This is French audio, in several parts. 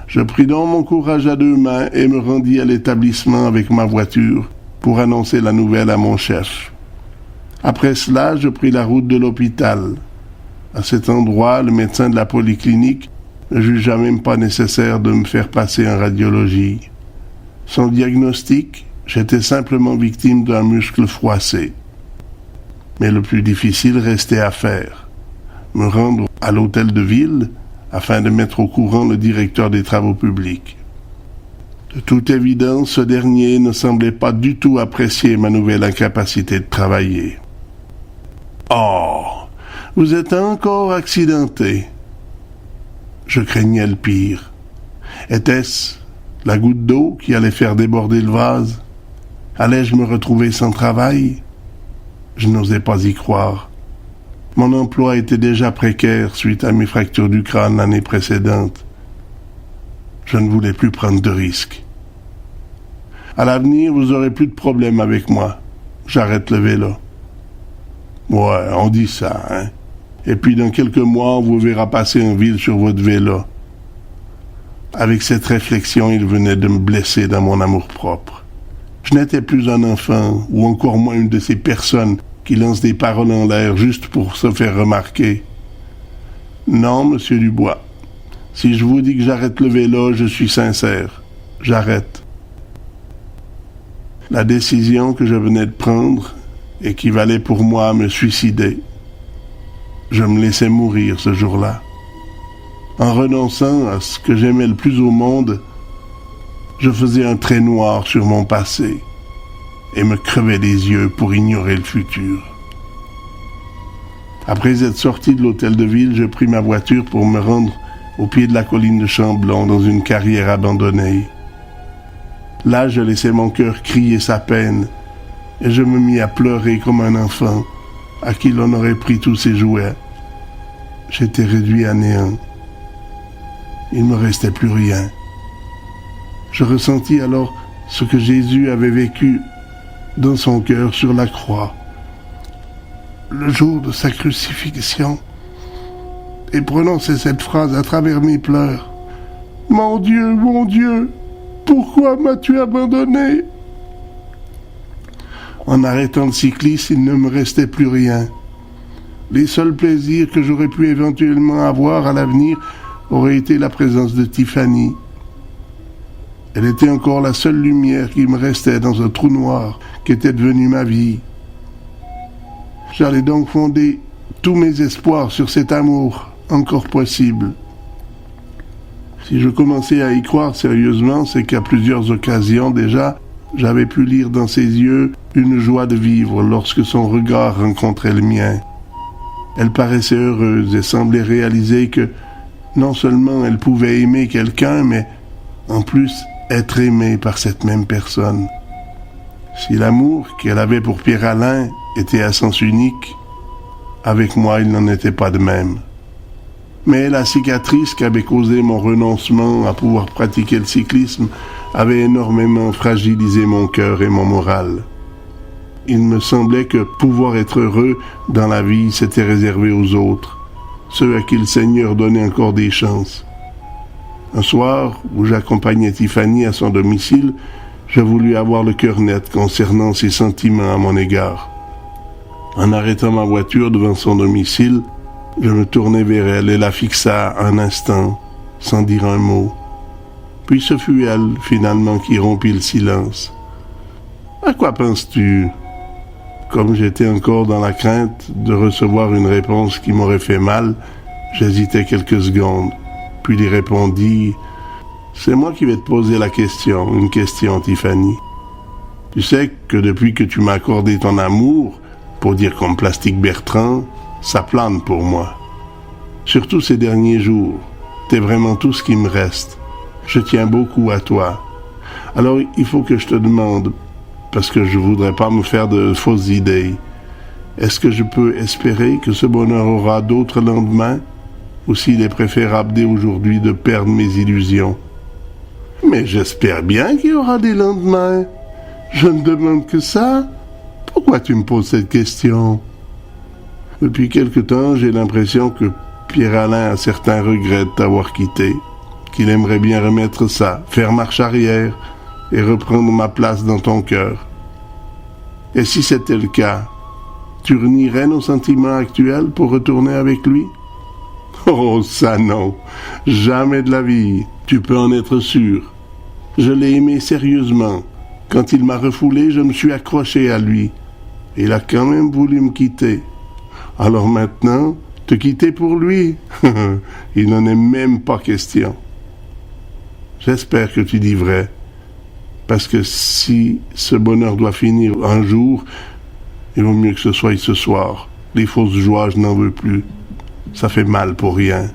Je pris donc mon courage à deux mains et me rendis à l'établissement avec ma voiture pour annoncer la nouvelle à mon chef. Après cela, je pris la route de l'hôpital. À cet endroit, le médecin de la polyclinique ne jugea même pas nécessaire de me faire passer en radiologie. Son diagnostic, j'étais simplement victime d'un muscle froissé. Mais le plus difficile restait à faire. Me rendre à l'hôtel de ville afin de mettre au courant le directeur des travaux publics. De toute évidence, ce dernier ne semblait pas du tout apprécier ma nouvelle incapacité de travailler. « Oh, vous êtes encore accidenté. » Je craignais le pire. Était-ce la goutte d'eau qui allait faire déborder le vase? Allais-je me retrouver sans travail? Je n'osais pas y croire. Mon emploi était déjà précaire suite à mes fractures du crâne l'année précédente. Je ne voulais plus prendre de risques. À l'avenir, vous aurez plus de problèmes avec moi. J'arrête le vélo. Ouais, on dit ça, hein. Et puis dans quelques mois, on vous verra passer en ville sur votre vélo. Avec cette réflexion, il venait de me blesser dans mon amour-propre. Je n'étais plus un enfant, ou encore moins une de ces personnes qui lance des paroles en l'air juste pour se faire remarquer. Non, monsieur Dubois, si je vous dis que j'arrête le vélo, je suis sincère. J'arrête. La décision que je venais de prendre équivalait pour moi à me suicider. Je me laissais mourir ce jour-là. En renonçant à ce que j'aimais le plus au monde, je faisais un trait noir sur mon passé et me crevais les yeux pour ignorer le futur. Après être sorti de l'hôtel de ville, je pris ma voiture pour me rendre au pied de la colline de Chamblon, dans une carrière abandonnée. Là, je laissais mon cœur crier sa peine, et je me mis à pleurer comme un enfant à qui l'on aurait pris tous ses jouets. J'étais réduit à néant. Il ne me restait plus rien. Je ressentis alors ce que Jésus avait vécu dans son cœur sur la croix, le jour de sa crucifixion, et prononçai cette phrase à travers mes pleurs. « Mon Dieu, pourquoi m'as-tu abandonné ?» En arrêtant le cyclisme, il ne me restait plus rien. Les seuls plaisirs que j'aurais pu éventuellement avoir à l'avenir auraient été la présence de Tiffany. Elle était encore la seule lumière qui me restait dans un trou noir qu'était devenu ma vie. J'allais donc fonder tous mes espoirs sur cet amour encore possible. Si je commençais à y croire sérieusement, c'est qu'à plusieurs occasions déjà, j'avais pu lire dans ses yeux une joie de vivre lorsque son regard rencontrait le mien. Elle paraissait heureuse et semblait réaliser que non seulement elle pouvait aimer quelqu'un, mais en plus être aimée par cette même personne. Si l'amour qu'elle avait pour Pierre-Alain était à sens unique, avec moi il n'en était pas de même. Mais la cicatrice qu'avait causé mon renoncement à pouvoir pratiquer le cyclisme avait énormément fragilisé mon cœur et mon moral. Il me semblait que pouvoir être heureux dans la vie, c'était réservé aux autres, ceux à qui le Seigneur donnait encore des chances. Un soir, où j'accompagnais Tiffany à son domicile, je voulus avoir le cœur net concernant ses sentiments à mon égard. En arrêtant ma voiture devant son domicile, je me tournai vers elle et la fixa un instant, sans dire un mot. Puis ce fut elle, finalement, qui rompit le silence. « À quoi penses-tu » Comme j'étais encore dans la crainte de recevoir une réponse qui m'aurait fait mal, j'hésitai quelques secondes, puis lui répondis « C'est moi qui vais te poser la question, une question, Tiffany. Tu sais que depuis que tu m'as accordé ton amour, pour dire comme Plastique Bertrand, ça plane pour moi. Surtout ces derniers jours, t'es vraiment tout ce qui me reste. Je tiens beaucoup à toi. Alors il faut que je te demande, parce que je voudrais pas me faire de fausses idées, Est-ce que je peux espérer que ce bonheur aura d'autres lendemains, ou s'il est préférable dès aujourd'hui de perdre mes illusions? Mais j'espère bien qu'il y aura des lendemains. Je ne demande que ça. Pourquoi tu me poses cette question? Depuis quelque temps, j'ai l'impression que Pierre-Alain a certains regrets de t'avoir quitté, qu'il aimerait bien remettre ça, faire marche arrière et reprendre ma place dans ton cœur. Et si c'était le cas, tu renierais nos sentiments actuels pour retourner avec lui? Oh, ça non, jamais de la vie, tu peux en être sûr. Je l'ai aimé sérieusement. Quand il m'a refoulé, je me suis accroché à lui. Il a quand même voulu me quitter. Alors maintenant, te quitter pour lui, il n'en est même pas question. J'espère que tu dis vrai, parce que si ce bonheur doit finir un jour, il vaut mieux que ce soit ce soir. Les fausses joies, je n'en veux plus. Ça fait mal pour rien.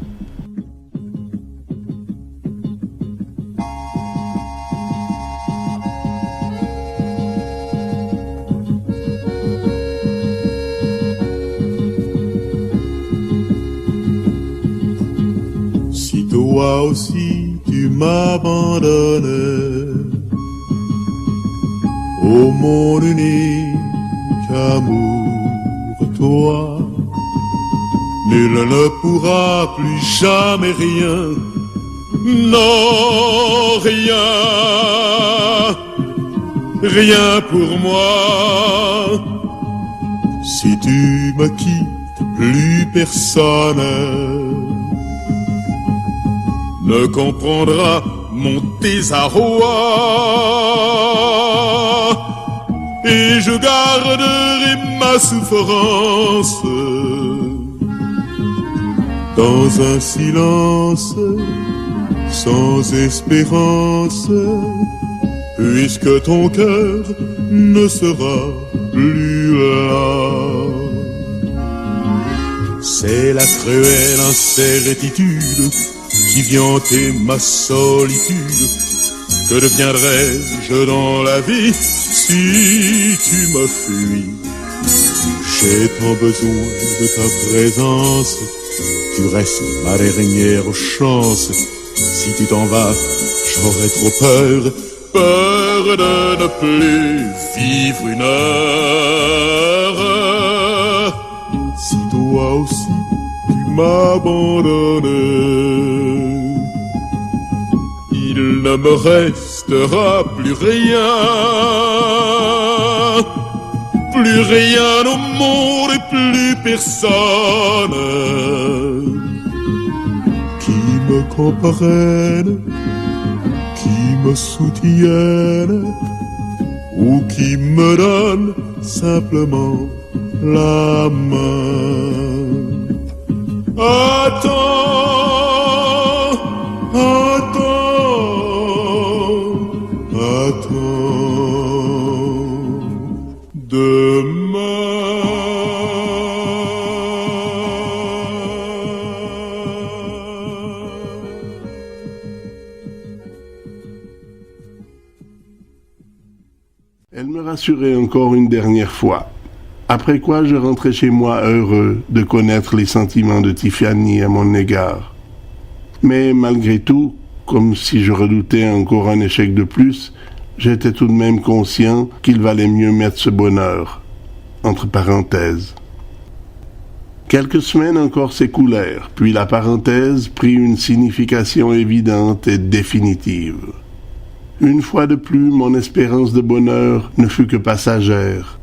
Si toi aussi tu m'abandonnes, ô mon unique amour, toi, nul ne pourra plus jamais rien, non rien, rien pour moi. Si tu me quittes, plus personne ne comprendra mon désarroi, et je garderai ma souffrance dans un silence sans espérance, puisque ton cœur ne sera plus là. C'est la cruelle incertitude qui vient hanter ma solitude. Que deviendrais-je dans la vie si tu me fuis? J'ai tant besoin de ta présence, tu restes ma dernière chance. Si tu t'en vas, j'aurai trop peur, peur de ne plus vivre une heure. Si toi aussi tu m'abandonnes, il ne me restera plus rien, plus rien au monde et plus personne qui me comprenne, qui me soutienne ou qui me donne simplement la main. Attends, attends, attends, demain. Elle me rassurait encore une dernière fois. Après quoi, je rentrais chez moi heureux de connaître les sentiments de Tiffany à mon égard. Mais malgré tout, comme si je redoutais encore un échec de plus, j'étais tout de même conscient qu'il valait mieux mettre ce bonheur entre parenthèses. Quelques semaines encore s'écoulèrent, puis la parenthèse prit une signification évidente et définitive. Une fois de plus, mon espérance de bonheur ne fut que passagère.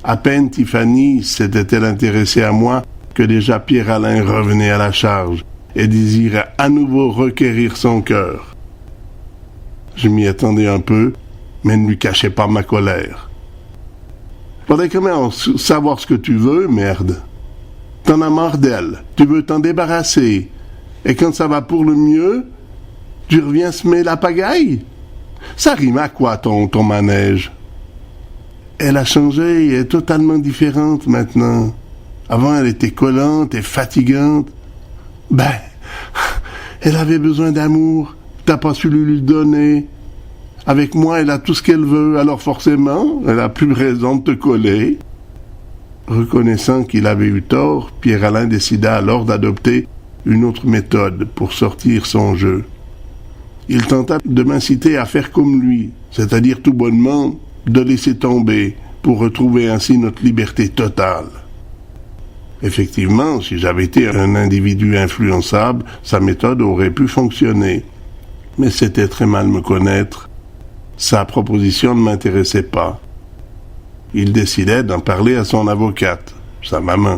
À peine Tiffany s'était-elle intéressée à moi que déjà Pierre-Alain revenait à la charge et désirait à nouveau requérir son cœur. Je m'y attendais un peu, mais ne lui cachais pas ma colère. Faudrait quand même savoir ce que tu veux, merde. T'en as marre d'elle, tu veux t'en débarrasser, et quand ça va pour le mieux, tu reviens semer la pagaille? Ça rime à quoi ton manège? Elle a changé, elle est totalement différente maintenant. Avant, elle était collante et fatigante. Ben, elle avait besoin d'amour, t'as pas su lui donner. Avec moi, elle a tout ce qu'elle veut, alors forcément, elle a plus raison de te coller. Reconnaissant qu'il avait eu tort, Pierre-Alain décida alors d'adopter une autre méthode pour sortir son jeu. Il tenta de m'inciter à faire comme lui, c'est-à-dire tout bonnement de laisser tomber pour retrouver ainsi notre liberté totale. Effectivement, si j'avais été un individu influençable, sa méthode aurait pu fonctionner. Mais c'était très mal me connaître. Sa proposition ne m'intéressait pas. Il décidait d'en parler à son avocate, sa maman.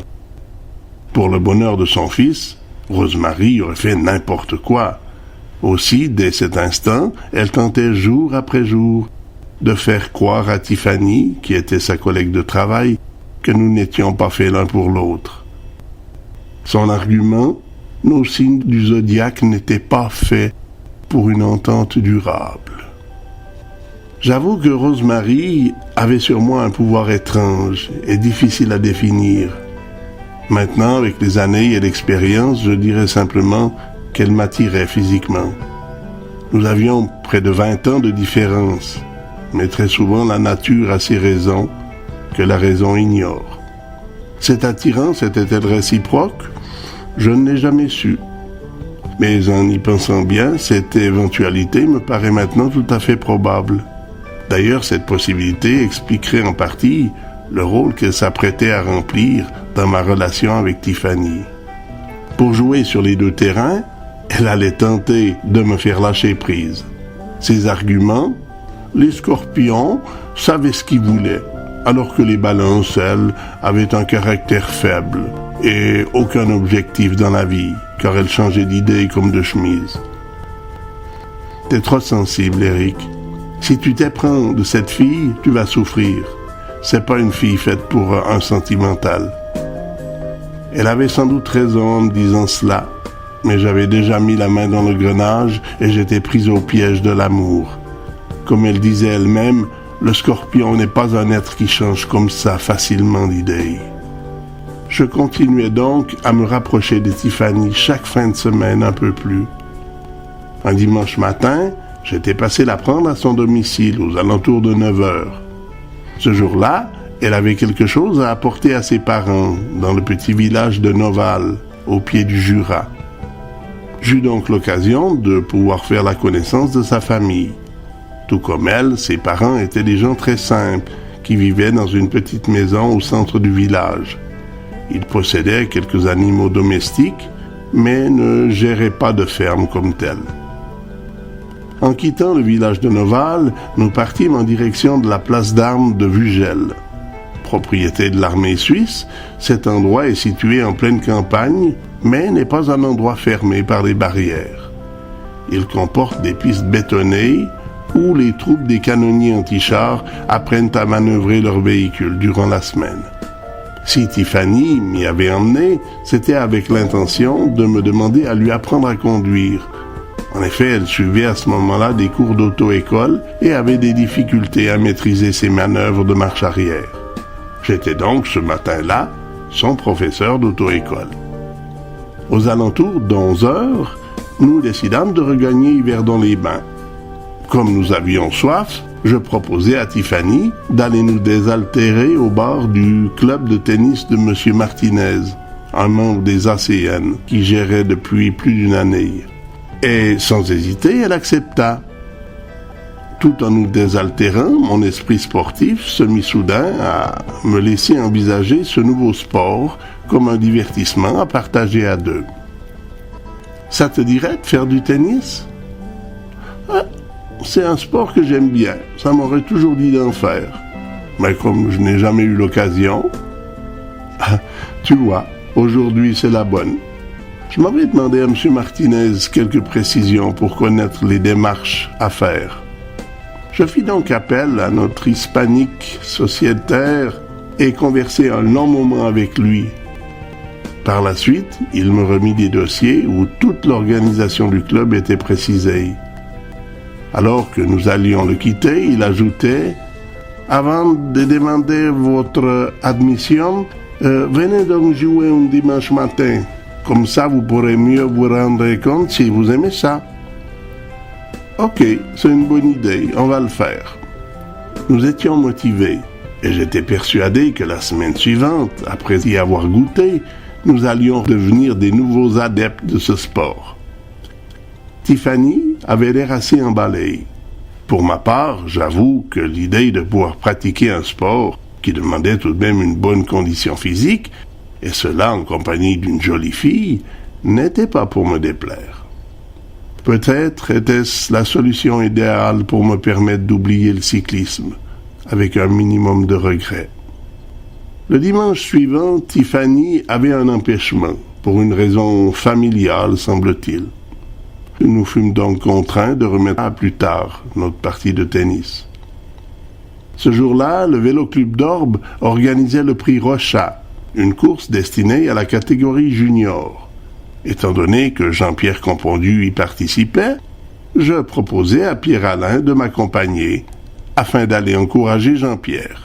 Pour le bonheur de son fils, Rosemary aurait fait n'importe quoi. Aussi, dès cet instant, elle tentait jour après jour de faire croire à Tiffany, qui était sa collègue de travail, que nous n'étions pas faits l'un pour l'autre. Son argument, nos signes du zodiaque n'étaient pas faits pour une entente durable. J'avoue que Rosemary avait sur moi un pouvoir étrange et difficile à définir. Maintenant, avec les années et l'expérience, je dirais simplement qu'elle m'attirait physiquement. Nous avions près de 20 ans de différence, mais très souvent la nature a ses raisons que la raison ignore. Cette attirance était-elle réciproque? Je ne l'ai jamais su. Mais en y pensant bien, cette éventualité me paraît maintenant tout à fait probable. D'ailleurs, cette possibilité expliquerait en partie le rôle qu'elle s'apprêtait à remplir dans ma relation avec Tiffany. Pour jouer sur les deux terrains, elle allait tenter de me faire lâcher prise. Ses arguments, les scorpions savaient ce qu'ils voulaient, alors que les balances, elles, avaient un caractère faible et aucun objectif dans la vie, car elles changeaient d'idée comme de chemise. T'es trop sensible, Eric. Si tu t'éprends de cette fille, tu vas souffrir. C'est pas une fille faite pour un sentimental. Elle avait sans doute raison en me disant cela, mais j'avais déjà mis la main dans le grenage et j'étais prise au piège de l'amour. Comme elle disait elle-même, le scorpion n'est pas un être qui change comme ça facilement d'idée. Je continuais donc à me rapprocher de Tiffany chaque fin de semaine un peu plus. Un dimanche matin, j'étais passé la prendre à son domicile aux alentours de 9 heures. Ce jour-là, elle avait quelque chose à apporter à ses parents dans le petit village de Noval, au pied du Jura. J'eus donc l'occasion de pouvoir faire la connaissance de sa famille. Tout comme elle, ses parents étaient des gens très simples, qui vivaient dans une petite maison au centre du village. Ils possédaient quelques animaux domestiques, mais ne géraient pas de ferme comme telle. En quittant le village de Noval, nous partîmes en direction de la place d'armes de Vugel. Propriété de l'armée suisse, cet endroit est situé en pleine campagne, mais n'est pas un endroit fermé par les barrières. Il comporte des pistes bétonnées où les troupes des canonniers anti-chars apprennent à manœuvrer leurs véhicules durant la semaine. Si Tiffany m'y avait emmené, c'était avec l'intention de me demander à lui apprendre à conduire. En effet, elle suivait à ce moment-là des cours d'auto-école et avait des difficultés à maîtriser ses manœuvres de marche arrière. J'étais donc, ce matin-là, son professeur d'auto-école. Aux alentours d'11 heures, nous décidâmes de regagner Yverdon-les-Bains. Comme nous avions soif, je proposai à Tiffany d'aller nous désaltérer au bar du club de tennis de M. Martinez, un membre des ACN qui gérait depuis plus d'une année. Et sans hésiter, elle accepta. Tout en nous désaltérant, mon esprit sportif se mit soudain à me laisser envisager ce nouveau sport comme un divertissement à partager à deux. Ça te dirait de faire du tennis? C'est un sport que j'aime bien. Ça m'aurait toujours dit d'en faire. Mais comme je n'ai jamais eu l'occasion, tu vois, aujourd'hui c'est la bonne. Je m'avais demandé à M. Martinez quelques précisions pour connaître les démarches à faire. Je fis donc appel à notre hispanique sociétaire et conversai un long moment avec lui. Par la suite, il me remit des dossiers où toute l'organisation du club était précisée. Alors que nous allions le quitter, il ajoutait « Avant de demander votre admission, venez donc jouer un dimanche matin. Comme ça, vous pourrez mieux vous rendre compte si vous aimez ça. » Ok, c'est une bonne idée, on va le faire. Nous étions motivés. Et j'étais persuadé que la semaine suivante, après y avoir goûté, nous allions devenir des nouveaux adeptes de ce sport. Tiffany avait l'air assez emballée. Pour ma part, j'avoue que l'idée de pouvoir pratiquer un sport qui demandait tout de même une bonne condition physique, et cela en compagnie d'une jolie fille, n'était pas pour me déplaire. Peut-être était-ce la solution idéale pour me permettre d'oublier le cyclisme, avec un minimum de regret. Le dimanche suivant, Tiffany avait un empêchement, pour une raison familiale, semble-t-il. Nous fûmes donc contraints de remettre à plus tard notre partie de tennis. Ce jour-là, le Vélo Club d'Orbe organisait le prix Rochat, une course destinée à la catégorie junior. Étant donné que Jean-Pierre Compondu y participait, je proposai à Pierre-Alain de m'accompagner afin d'aller encourager Jean-Pierre.